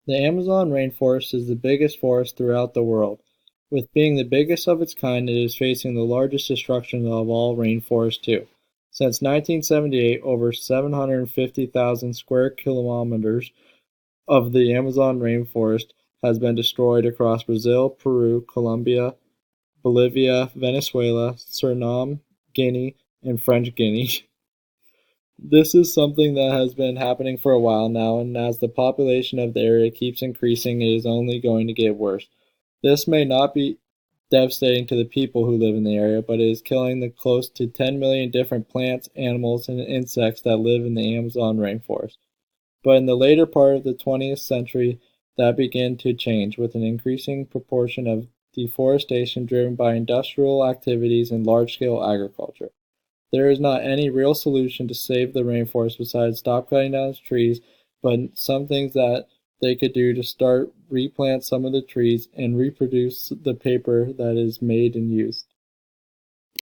The Amazon rainforest is the biggest forest throughout the world. With being the biggest of its kind, it is facing the largest destruction of all rainforests too. Since 1978, over 750,000 square kilometers of the Amazon rainforest has been destroyed across Brazil, Peru, Colombia, Bolivia, Venezuela, Suriname, Guinea, and French Guinea. This is something that has been happening for a while now, and as the population of the area keeps increasing, it is only going to get worse. This may not be devastating to the people who live in the area, but it is killing the close to 10 million different plants, animals, and insects that live in the Amazon rainforest. But in the later part of the 20th century, that began to change, with an increasing proportion of deforestation driven by industrial activities and large-scale agriculture. There is not any real solution to save the rainforest besides stop cutting down trees, but some things that they could do to start replant some of the trees and reproduce the paper that is made and used.